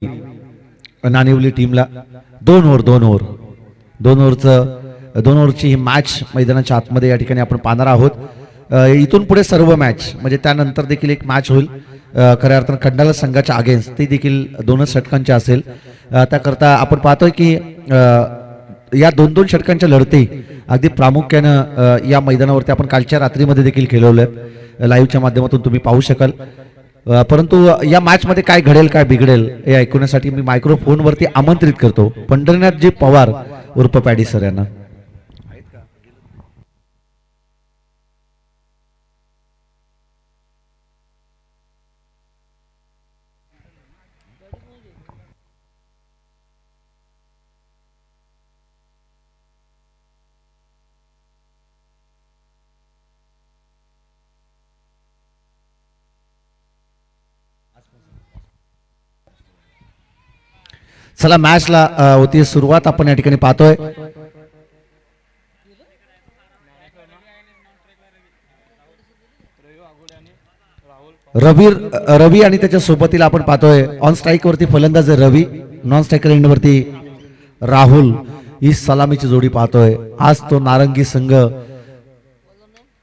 नाणिवली टीमला 2 ओव्हरची ही मॅच मैदानाच्या आतमध्ये या ठिकाणी आपण पाहणार आहोत. इथून पुढे सर्व मॅच म्हणजे त्यानंतर देखील एक मॅच होईल खऱ्या अर्थानं खंडाला संघाच्या अगेन्स्ट, ती देखील 2च षटकांची असेल. त्याकरता आपण पाहतोय की या 2-2 षटकांच्या लढती अगदी प्रामुख्यानं या मैदानावरती आपण कालच्या रात्रीमध्ये देखील खेळवलं, लाईव्हच्या माध्यमातून तुम्ही पाहू शकाल. परंतु या मॅचमध्ये काय घडेल काय बिघडेल हे ऐकण्यासाठी मी मायक्रोफोनवरती आमंत्रित करतो पंढरीनाथजी पवार उर्फ पॅडी सर यांना. चला मॅचला होती सुरुवात आपण या ठिकाणी पाहतोय. रवी आणि त्याच्या सोबतीला आपण पाहतोय ऑन स्ट्राईक वरती फलंदाज रवी, नॉन स्ट्रायकर एंड वरती राहुल. ही सलामीची जोडी पाहतोय. आज तो नारंगी संघ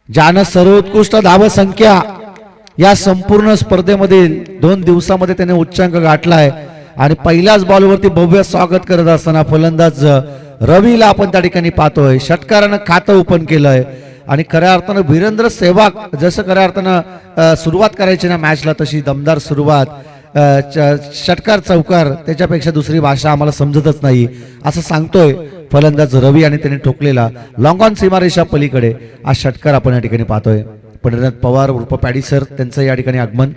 ज्यानं सर्वोत्कृष्ट धावसंख्या या संपूर्ण स्पर्धेमधील 2 दिवसामध्ये त्याने उच्चांक गाठलाय आणि पहिल्याच बॉलवरती भव्य स्वागत करत असताना फलंदाज रवीला आपण त्या ठिकाणी पाहतोय. षटकारानं खातं ओपन केलंय आणि खऱ्या अर्थानं वीरेंद्र सेहवाग जसं खऱ्या अर्थानं सुरुवात करायची ना मॅचला तशी दमदार सुरुवात. षटकार चौकार त्याच्यापेक्षा दुसरी भाषा आम्हाला समजतच नाही असं सांगतोय फलंदाज रवी आणि त्याने ठोकलेला लॉंग ऑन सीमारेषा पलीकडे हा षटकार आपण या ठिकाणी पाहतोय. पंढरीनाथ पवार उर्फ पॅडी सर त्यांचं या ठिकाणी आगमन.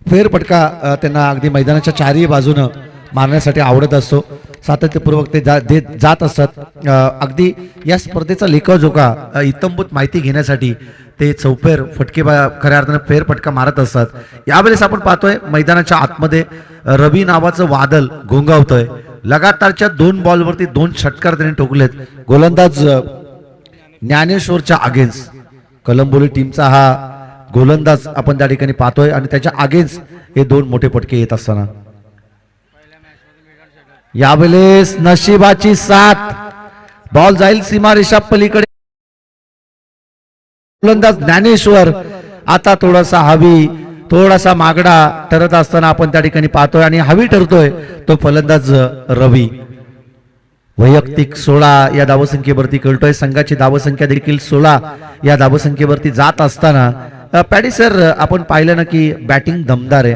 फेरफटका त्यांना अगदी मैदानाच्या चारही बाजूनं मारण्यासाठी आवडत असतो. सातत्यपूर्वक ते जात असतात. अगदी या स्पर्धेचा लेखाजोखा इत्तंभूत माहिती घेण्यासाठी ते चौफेर फटके खऱ्या अर्थानं फेरफटका मारत असतात. यावेळेस आपण पाहतोय मैदानाच्या आतमध्ये रवी नावाचं वादळ घोंगावतोय. लगातारच्या 2 बॉलवरती 2 षटकार त्यांनी ठोकलेत. गोलंदाज ज्ञानेश्वरच्या अगेन्स्ट कलंबोली टीमचा हा गोलंदाज आपण त्या ठिकाणी पाहतोय आणि त्याच्या अगेन्स्ट हे 2 मोठे फटके येत असताना यावेळेस नशिबाची साथ. बॉल जाईल सीमारेषा पलीकडे. गोलंदाज ज्ञानेश्वर आता थोडासा मागडा ठरत असताना आपण त्या ठिकाणी पाहतोय आणि हवी ठरतोय तो फलंदाज रवी. वैयक्तिक 16 या धावसंख्येवरती खेळतोय. संघाची धावसंख्या देखील 16 या धावसंख्येवरती जात असताना पॅडी सर आपण पाहिलं ना की बॅटिंग दमदार आहे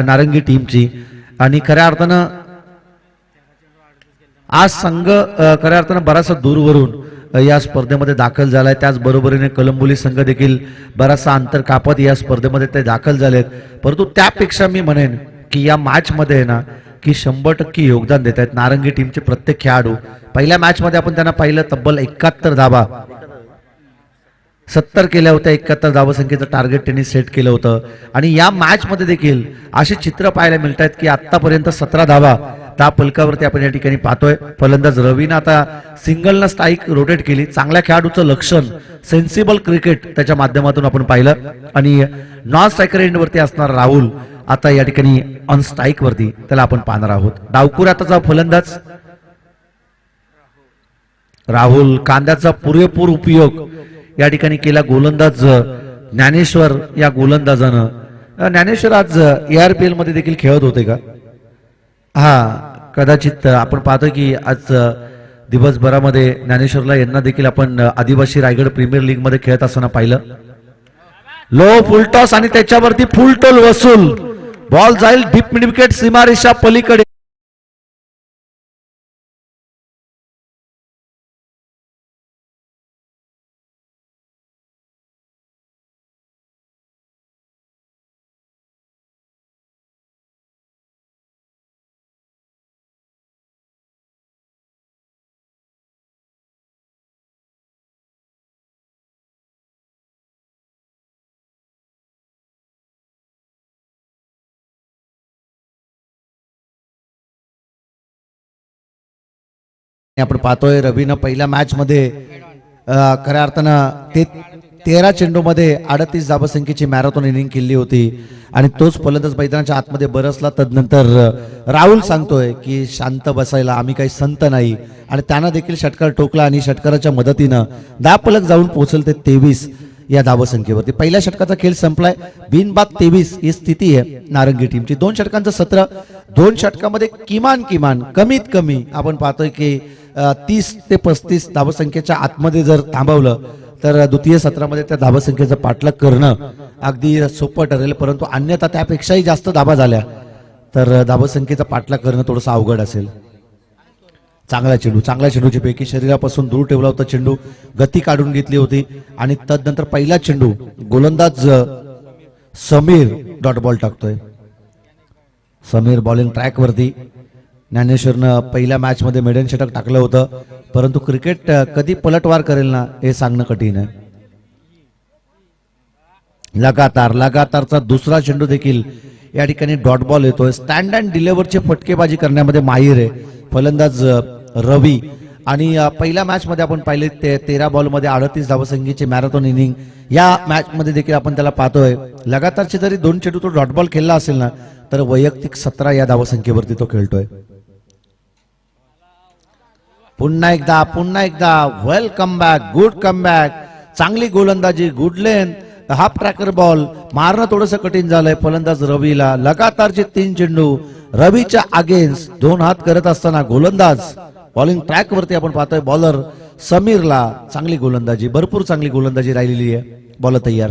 नारंगी टीमची आणि खऱ्या अर्थानं आज संघ खऱ्या अर्थानं बराचसा दूरवरून या स्पर्धेमध्ये दाखल झालाय. त्याचबरोबरीने कलंबोली संघ देखील बराचसा अंतर कापत या स्पर्धेमध्ये ते दाखल झालेत. परंतु त्यापेक्षा मी म्हणेन की या मॅच मध्ये ना की 100% योगदान देत आहेत नारंगी टीमचे प्रत्येक खेळाडू. पहिल्या मॅच मध्ये आपण त्यांना पाहिलं तब्बल 71 धावा 70 केल्या होत्या. 71 धावसंख्येचं टार्गेट त्यांनी सेट केलं होतं आणि या मॅच मध्ये देखील असे चित्र पाहायला मिळत आहेत की आतापर्यंत 17 धावा त्या फलकावरती आपण या ठिकाणी पाहतोय. फलंदाज रवीनं आता सिंगलनं स्ट्राईक रोटेट केली. चांगल्या खेळाडूचं लक्षण सेन्सिबल क्रिकेट त्याच्या माध्यमातून आपण पाहिलं आणि नॉन स्ट्रायकर एंड वरती असणार राहुल आता या ठिकाणी ऑन स्ट्राईक वरती त्याला आपण पाहणार आहोत. डावकुराचा फलंदाज राहुल. कांद्याचा पुरेपूर उपयोग या ठिकाणी केला गोलंदाज ज्ञानेश्वर. या गोलंदाजानं ज्ञानेश्वर आज ARPL मध्ये देखील खेळत होते का? हा कदाचित आपण पाहतोय की आज दिवसभरामध्ये ज्ञानेश्वरला यांना देखील आपण आदिवासी रायगड प्रीमियर लीग मध्ये खेळत असताना पाहिलं. लो फुलटॉस आणि त्याच्यावरती फुलटोल वसूल. बॉल जाईल डीप मिड विकेट सीमारेषा पलीकडे. आपण पाहतोय रवीनं पहिल्या मॅच मध्ये खऱ्या अर्थानं ते 13 चेंडूमध्ये 38 धावसंख्येची मॅरेथॉन इनिंग केली होती आणि तोच फलंदाज मैदानाच्या आतमध्ये बरसला. तदनंतर राहुल सांगतोय की शांत बसायला, आम्ही काही संत नाही, आणि त्यांना देखील षटकार ठोकला आणि षटकाराच्या मदतीनं धावफलक जाऊन पोहोचल ते 23 या धावसंख्येवरती. पहिल्या षटकाचा खेळ संपलाय. बिनबाद 23 ही स्थिती आहे नारंगी टीमची. 2 षटकांचं सत्र. 2 षटकामध्ये किमान कमीत कमी आपण पाहतोय की 30 ते 35 धावसंख्येच्या आतमध्ये जर थांबवलं तर द्वितीय सत्रामध्ये त्या धावसंख्येचं पाठलाग करणं अगदी सोपं ठरेल. परंतु अन्यथा त्यापेक्षाही जास्त धावा झाल्या तर धावसंख्येचा पाठलाग करणं थोडंसं अवघड असेल. चांगला चेंडूची पैकी शरीरापासून दूर ठेवला होता चेंडू, गती काढून घेतली होती आणि तदनंतर पहिला चेंडू गोलंदाज समीर डॉट बॉल टाकतोय. समीर बॉलिंग ट्रॅक वरती. ज्ञानेश्वरनं पहिल्या मॅच मध्ये मेडन षटक टाकलं होतं, परंतु क्रिकेट कधी पलटवार करेल ना हे सांगणं कठीण आहे. लगातारचा दुसरा चेंडू देखील या ठिकाणी डॉट बॉल येतोय. स्टँड अँड डिलिव्हरचे फटकेबाजी करण्यामध्ये माहीर आहे फलंदाज रवी. आणि पहिल्या मॅच मध्ये आपण पाहिले 13 बॉलमध्ये 38 धावसंख्येची मॅरेथॉन इनिंग. या मॅच मध्ये देखील आपण त्याला पाहतोय लगातारचे जरी 2 चेंडू तो डॉट बॉल खेळला असेल ना तर वैयक्तिक 17 या धावसंख्येवरती तो खेळतोय. पुन्हा एकदा वेलकम बॅक, गुड कमबॅक, चांगली गोलंदाजी, good length, half tracker ball मारणं थोडंसं कठीण झालंय फलंदाज रवीला. लगातारचे 3 चेंडू रवीच्या अगेन्स्ट 2 हात करत असताना गोलंदाज बॉलिंग ट्रॅक वरती आपण पाहतोय बॉलर समीरला. चांगली गोलंदाजी, भरपूर चांगली गोलंदाजी राहिलेली आहे. बॉल तयार.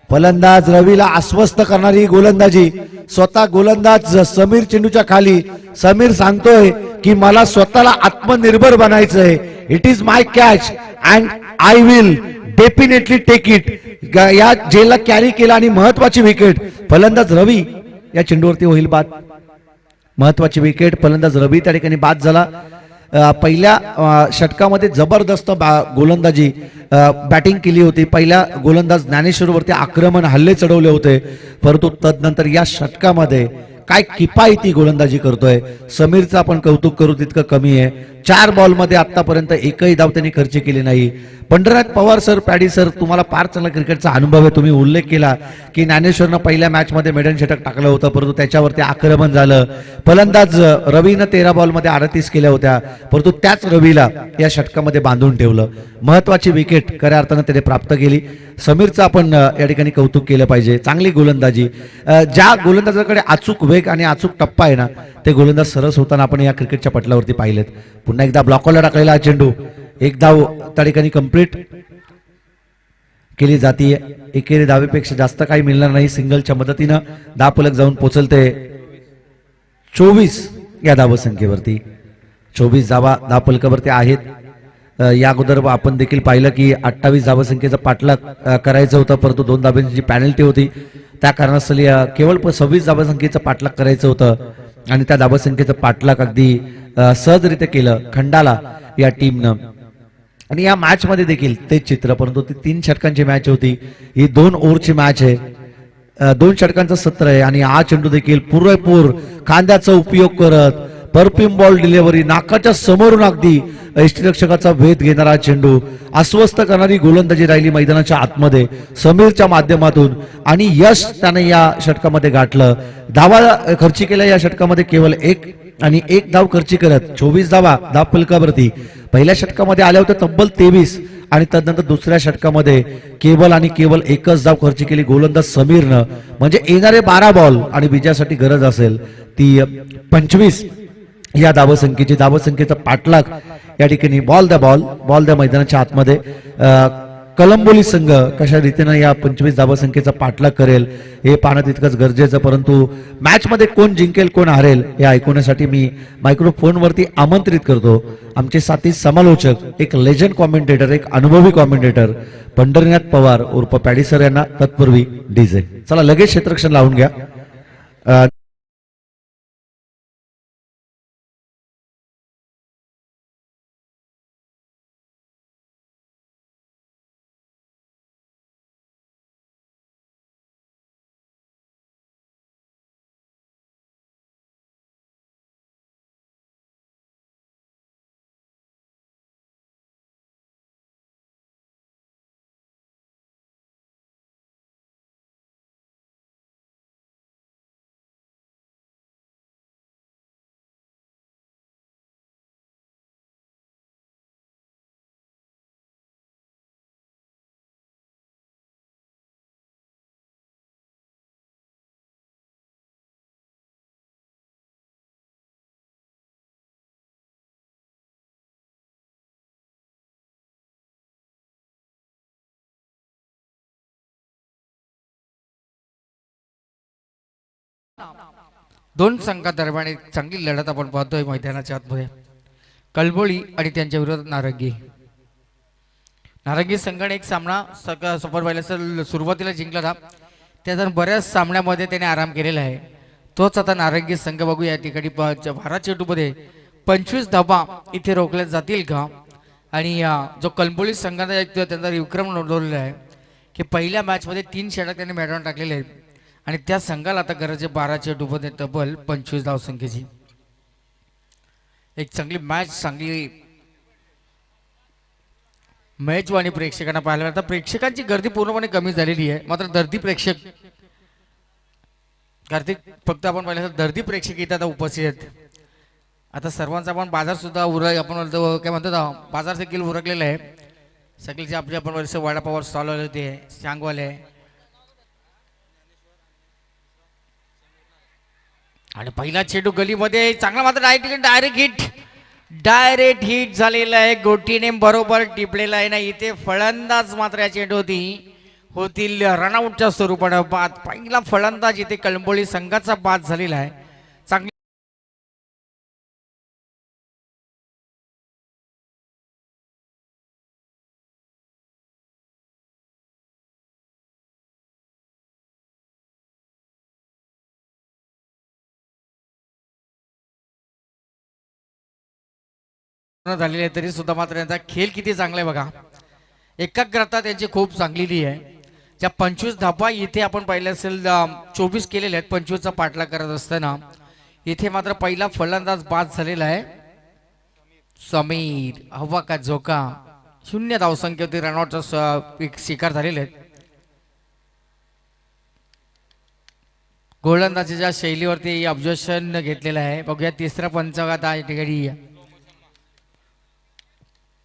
फलंदाज रवीला अस्वस्थ करणारी गोलंदाजी. स्वतः गोलंदाज समीर चेंडूच्या खाली. समीर सांगतोय की मला स्वतःला आत्मनिर्भर बनायचंय. It is my catch and I will definitely take it. या जेलला कॅरी केला आणि महत्वाची विकेट फलंदाज रवी या चेंडूवरती होईल बाद. महत्वाची विकेट फलंदाज रवी त्या ठिकाणी बाद झाला. पहिल्या षटकामध्ये जबरदस्त गोलंदाजी बॅटिंग केली होती. पहिल्या गोलंदाज ज्ञानेश्वरवरती आक्रमण हल्ले चढवले होते, परंतु तदनंतर या षटकामध्ये काय किफायती गोलंदाजी करतोय. समीरचं आपण कौतुक करू तितकं कमी आहे. 4 बॉलमध्ये आतापर्यंत एकही धाव त्यांनी खर्च केली नाही. Pandharnath Pawar sir, paddy sir, तुम्हाला फार चांगला क्रिकेटचा अनुभव आहे. तुम्ही उल्लेख केला की ज्ञानेश्वरनं पहिल्या मॅच मध्ये मेडन षटक टाकलं होतं, परंतु त्याच्यावरती आक्रमण झालं. फलंदाज रवीनं 13 बॉलमध्ये 38 केल्या होत्या, परंतु त्याच रवीला या षटकामध्ये बांधून ठेवलं. महत्वाची विकेट खऱ्या अर्थानं त्याने प्राप्त केली. समीरचं आपण या ठिकाणी कौतुक केलं पाहिजे. चांगली गोलंदाजी. ज्या गोलंदाजाकडे अचूक वेग आणि अचूक टप्पा आहे ना ते गोलंदाज सरस होताना आपण या क्रिकेटच्या पटलावरती पाहिलेत. पुन्हा एकदा ब्लॉकला टाकलेला चेंडू. एक धाव त्या ठिकाणी कंप्लीट केली जाते. एकेरी धावेपेक्षा जास्त काही मिळणार नाही. सिंगलच्या मदतीनं धावफलक जाऊन पोहोचलते 24 या धावसंख्येवरती. 24 धावा धावफलकावरती आहेत. या अगोदर आपण देखील पाहिलं की 28 धावसंख्येचा पाठलाग करायचं होतं, परंतु 2 धावांची पॅनल्टी होती. त्या कारणास्तव केवळ 26 धावसंख्येचं पाठलाग करायचं होतं आणि त्या धावसंख्येचं पाठलाग अगदी सहजरित्या केलं खंडाला या टीमनं. आणि या मॅच मध्ये देखील तेच चित्र, परंतु ती 3 षटकांची मॅच होती. ही 2 ओव्हरची मॅच आहे. 2 षटकांचं सत्र आहे आणि हा चेंडू देखील पुरेपूर खांद्याचा उपयोग करत परफ्यूम बॉल डिलिव्हरी, नाकाच्या समोरून अगदी यष्टीरक्षकाचा भेद घेणारा चेंडू. अस्वस्थ करणारी गोलंदाजी राहिली मैदानाच्या आतमध्ये समीरच्या माध्यमातून आणि यश त्याने या षटकामध्ये गाठलं. धावा खर्ची केल्या या षटकामध्ये केवळ 1 धाव खर्ची करत 24 धावा धावफलकावरती. पहिल्या षटकामध्ये आल्या होत्या तब्बल 23 आणि तदनंतर दुसऱ्या षटकामध्ये केवळ आणि केवळ 1च धाव खर्ची केली गोलंदाज समीरनं. म्हणजे येणारे 12 बॉल आणि विजयासाठी गरज असेल ती 25 या धावसंख्येचा पाठलाग या ठिकाणी बॉल द्या मैदानाच्या आतमध्ये. कलंबोली संघ कशा रीतीनं या 25 धावसंख्येचा पाठलाग करेल हे पाहणं तितकंच गरजेचं. परंतु मॅच मध्ये कोण जिंकेल कोण हरेल हे ऐकण्यासाठी मी मायक्रोफोनवरती आमंत्रित करतो आमचे साथी समालोचक, एक लेजंड कॉमेंटेटर, एक अनुभवी कॉमेंटेटर पंढरीनाथ पवार उर्फ पॅडी सर यांना. तत्पूर्वी डीजे. चला लगेच क्षेत्ररक्षण लावून घ्या. दोन संघादरम्यान एक चांगली लढत आपण पाहतोय मैदानाच्या आतमध्ये. कलबोळी आणि त्यांच्या विरोधात नारंगी. नारंगी संघाने एक सामना सफर व्हायला सुरुवातीला जिंकला था. त्यानंतर बऱ्याच सामन्यामध्ये त्याने आराम केलेला आहे. तोच आता नारंगी संघ बघू या ठिकाणी 12 चेंडूमध्ये 25 धावा इथे रोखल्या जातील का. आणि जो कलबोळी संघाने त्यांचा विक्रम नोंदवलेला आहे की पहिल्या मॅचमध्ये 3 षटक त्यांनी मैदानात टाकलेले आहेत आणि त्या संघाला आता गरज आहे 12 चेंडूमध्ये तब्बल 25 धावसंख्येची. एक चांगली मॅच, चांगली मेजवानी प्रेक्षकांना पाहायला मिळतात. प्रेक्षकांची गर्दी पूर्णपणे कमी झालेली आहे, मात्र दर्दी प्रेक्षक कार्तिक फक्त आपण पाहिलं दर्दी प्रेक्षक इथं आता उपस्थित आहेत. आता सर्वांचा आपण बाजार सुद्धा आपण बोलतो काय म्हणतो बाजार देखील उरकलेला आहे. सगळीचे आपले आपण वर्ष वडापावर स्टॉल आले होते, सांगवाले आणि पहिला चेंडू गलीमध्ये चांगला मात्र डायरेक्ट हिट झालेला आहे. गोटीने बरोबर टिपलेला आहे ना. इथे फलंदाज मात्र या चेंडू होतील रनआउटच्या स्वरूपाने बाद. पहिला फलंदाज इथे कलंबोळी संघाचा बाद झालेला आहे. चांगली झालेली आहे तरी सुद्धा मात्र यांचा खेळ किती चांगला आहे बघा. एकाग्रता त्यांची खूप चांगलेली आहे. ज्या 25 धावा इथे आपण पाहिलं असेल 24 केलेले आहेत 25चा पाठलाग करत असताना इथे मात्र पहिला फलंदाज बाद झालेला आहे समीर. हवा का झोका 0 धावसंख्या होती. रनआउटचा शिकार झालेले आहेत. गोलंदाजीच्या शैलीवरती ऑब्झर्वेशन घेतलेलं आहे. बघूया तिसरा पंचांगात या ठिकाणी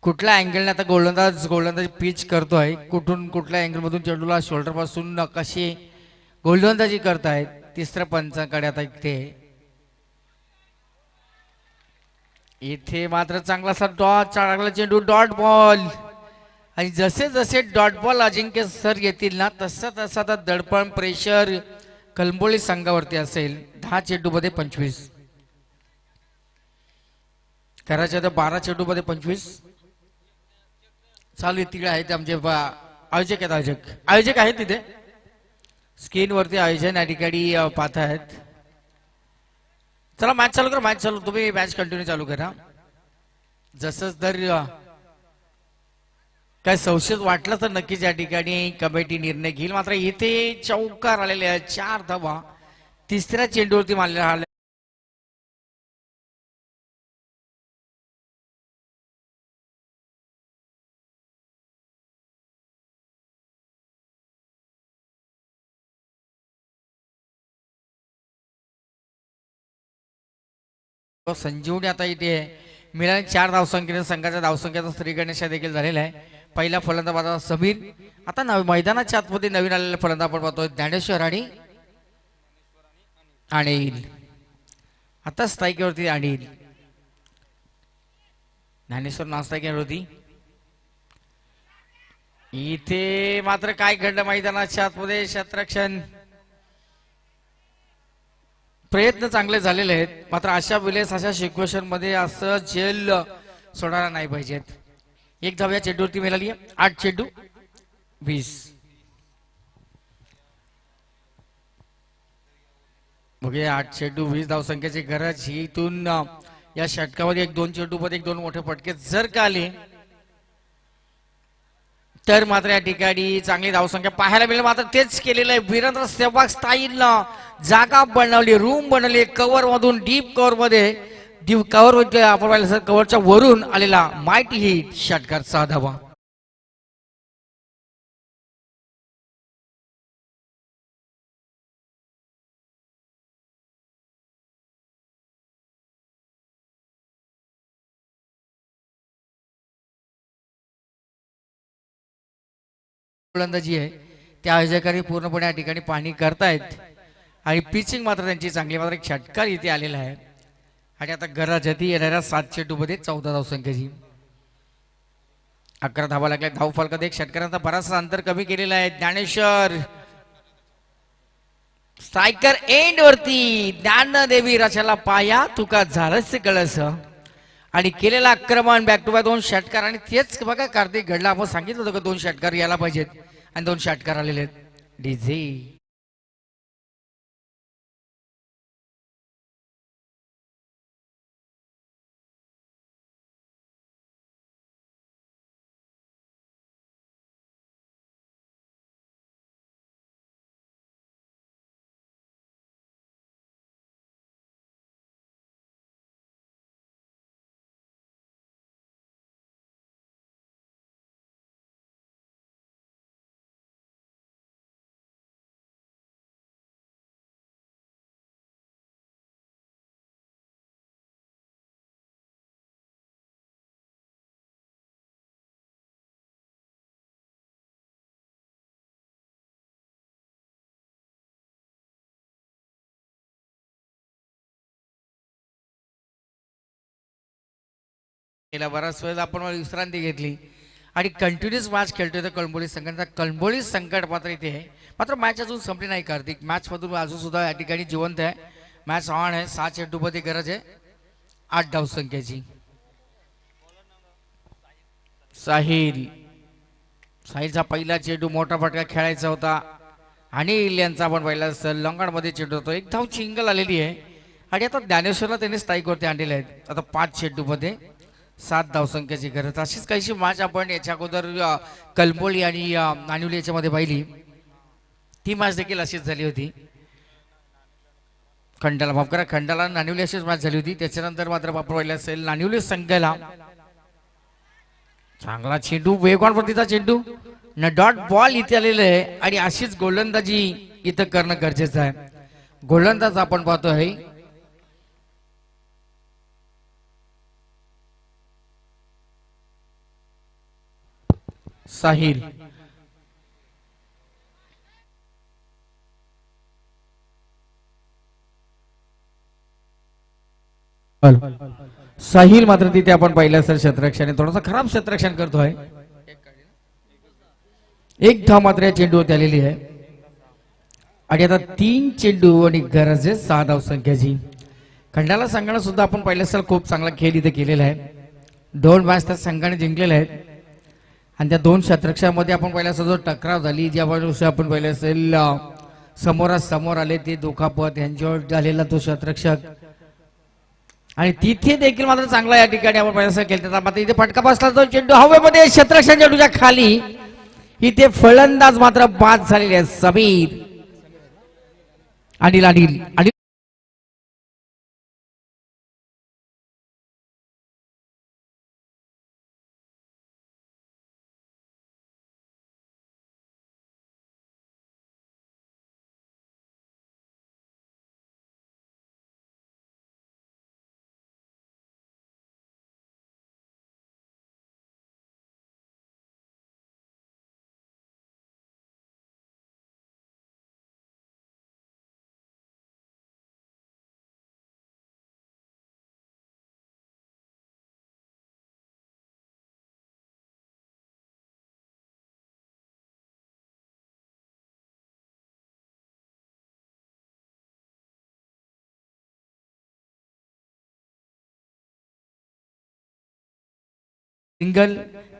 कुठल्या अँगलने आता गोलंदाज पिच करतोय, कुठल्या अँगलमधून चेंडूला शोल्डर पासून कशी गोलंदाजी करतायत. तिसऱ्या पंचांकडे आता इथे मात्र चांगलासा चांगला चेंडू डॉट बॉल. आणि जसे जसे डॉट बॉल अजिंक्य सर येतील ना तसा तसा आता दडपण प्रेशर कलंबोळी संघावरती असेल. 10 चेंडूमध्ये 25 करायचे तर 12 चेंडूमध्ये 25 चालू. तिकडे आहेत आमचे आयोजक आहेत तिथे स्क्रीनवरती आयोजन या ठिकाणी पाहत आहेत. चला मॅच चालू करा. तुम्ही मॅच कंटिन्यू चालू करा. जसंच जर काय संशय वाटलं तर नक्कीच या ठिकाणी कमिटी निर्णय घेईल. मात्र इथे चौकार आलेले आहेत 4 धावा तिसऱ्या चेंडूवरती मारलेला. संजीवनी आता इथे मिळाले 4 धावसंख्येने संघाच्या धावसंख्येचा श्रीगणेशा देखील झालेला आहे. पहिला फलंदाज समीर. आता मैदानाच्या आतमध्ये नवीन आलेले फलंदाज आपण पाहतोय ज्ञानेश्वर आणि अनिल. आता स्ट्राईकवरती अनिल. ज्ञानेश्वर नॉन स्ट्राईकवर होती. इथे मात्र काय घडलं मैदानाच्या आतमध्ये क्षेत्ररक्षण प्रयत्न चांगले झालेले आहेत. मात्र अशा वेळेस अशा सिच्युएशन मध्ये असं जेल सोडायला नाही पाहिजेत. 1 धाव या चेंडूवरती मिळाली आहे. 8 चेंडू 20. बघूया 8 चेंडू 20 धावसंख्येची गरज. इथून या षटकामध्ये 1-2 चेंडूमध्ये 1-2 मोठे फटके जर का आले तर मात्र या ठिकाणी चांगली धावसंख्या पाहायला मिळेल. मात्र तेच केलेलं आहे वीरेंद्र सेहवाग स्टाईलनं. जागा बनवली, रूम बनवली कव्हर मधून, डीप कव्हर मध्ये कव्हर आपण पाहिलं सर कव्हरच्या वरून आलेला माइटी हिट षटकार 6 धावा. गोलंदाजी आहे त्या आयोजकांनी पूर्णपणे या ठिकाणी पाहणी करतायत आणि पिचिंग मात्र त्यांची चांगली. मात्र एक षटकार इथे आलेला आहे आणि आता गरजती येणाऱ्या 7 चेंडूमध्ये 14 धावसंख्येची 11 धावा लागल्या. धाव फलकात एक षटकारांचा बराचसा अंतर कमी केलेला आहे. ज्ञानेश्वर स्ट्रायकर एंड वरती ज्ञानदेवी रचाला पाया तुका झालंच कळस आणि केलेला आक्रमण बॅक टू बॅक 2 षटकार. आणि तेच बघा कार्तिक घडला. आपण सांगितलं होतं का 2 षटकार यायला पाहिजेत आणि 2 षटकार आलेले आहेत. डीजे गेला बराच वेळ आपण विश्रांती घेतली आणि कंटिन्युअस मॅच खेळतोय तर कळंबोली संघाचा. कळंबोली संकट मात्र इथे आहे. मात्र मॅच अजून संपली नाही कार्तिक. मॅच मधून अजून सुद्धा या ठिकाणी जिवंत आहे. मॅच ऑन आहे. 6 चेंडूमध्ये गरज आहे 8 धावसंख्येची. साहिलचा पहिला चेंडू मोठा फटका खेळायचा होता. अनिल यांचा आपण पहिला लंगडमध्ये चेंडू होतो. 1 धाव चिंगल आलेली आहे आणि आता ज्ञानेश्वरला त्यांनी स्थायिक वरती आणलेले आहेत. आता 5 चेंडूमध्ये 7 धावसंख्येची गरज. अशीच काहीशी मॅच आपण याच्या अगोदर कलंबोली आणि नानिवली याच्यामध्ये पाहिली. ती मॅच देखील अशीच झाली होती. खंडाला माफ करा, खंडाला नानिवली अशीच मॅच झाली होती. त्याच्यानंतर मात्र आपण पाहिलं असेल नानिवली संघाला चांगला चेंडू, वेगवान प्रतीचा चेंडू न डॉट बॉल इथे आलेलं आहे आणि अशीच गोलंदाजी इथं करणं गरजेचं आहे. गोलंदाज आपण पाहतो आहे साहिल. साहिल मात्र तिथे आपण पाहिलं असेल क्षेत्ररक्षण थोडासा खराब क्षेत्ररक्षण करतोय. 1 धाव मात्र या चेंडूवरती आलेली आहे आणि आता 3 चेंडू आणि गरज आहे 6 धावसंख्येची. खंडाला संघाने सुद्धा आपण पाहिलं असेल खूप चांगला खेळ इथे केलेला आहे. 2 मॅच त्या संघाने जिंकलेले आहेत आणि त्या 2 क्षेत्ररक्षणामध्ये आपण पाहिलं असेल जो टकराव झाली, ज्या आपण पाहिलं असेल समोरासमोर आले ते दुखापत यांच्यावर झालेला तो क्षेत्ररक्षक आणि तिथे देखील मात्र चांगला या ठिकाणी आपण पाहिलं असेल केलं. मात्र इथे फटका बसला तो चेंडू हवेमध्ये क्षेत्ररक्षण चेंडूच्या खाली. इथे फलंदाज मात्र बाद झालेले आहेत समीर. अनिल अनिल अनिल सिंगल.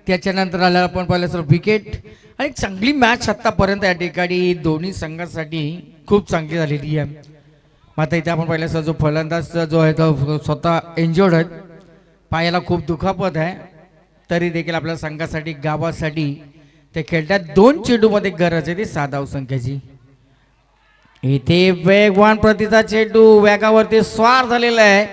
त्याच्यानंतर आला आपण पाहिलं सर विकेट आणि चांगली मॅच आतापर्यंत या ठिकाणी दोन्ही संघांसाठी खूप चांगली झालेली आहे. मात्र इथे आपण पाहिलं सर जो फलंदाज जो आहे तो स्वतः इंजर्ड आहे, पायाला खूप दुखापत आहे, तरी देखील आपल्या संघासाठी गावासाठी ते खेळतात. 2 चेंडूमध्ये गरज आहे ती 6 धावसंख्येची. इथे वेगवान प्रतीचा चेंडू वेगावरती स्वार झालेला आहे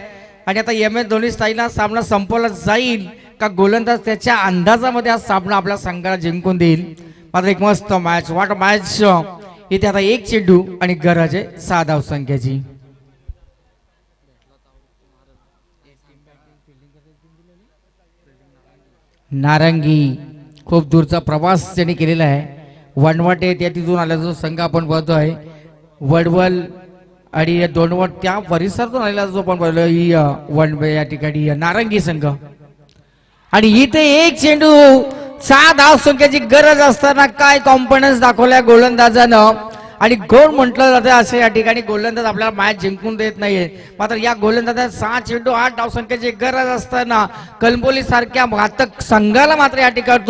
आणि आता MS धोनी स्टाईलला सामना संपवला जाईल का गोलंदाज त्याच्या अंदाजामध्ये हा सामना आपल्या संघाला जिंकून देईल. मात्र एक मस्त मॅच वाट मॅच इथे आता 1 चेंडू आणि गरज आहे 6 धावसंख्येची. नारंगी खूप दूरचा प्रवास त्यांनी केलेला आहे. वनवाटे त्या तिथून आला जो संघ आपण बघतो आहे वडवल आणि दोनवट त्या परिसरातून आलेला जो आपण बघतो वन या ठिकाणी नारंगी संघ. आणि इथे 1 चेंडू 6 धावसंख्येची गरज असताना काय कॉन्फिडन्स दाखवलाय गोलंदाजानं आणि गोल म्हटलं जातं असे या ठिकाणी गोलंदाज आपल्याला मॅच जिंकून देत नाहीये. मात्र या गोलंदाजात 6 चेंडू 8 धावसंख्येची गरज असताना कलंबोली सारख्या घातक संघाला मात्र या ठिकाणी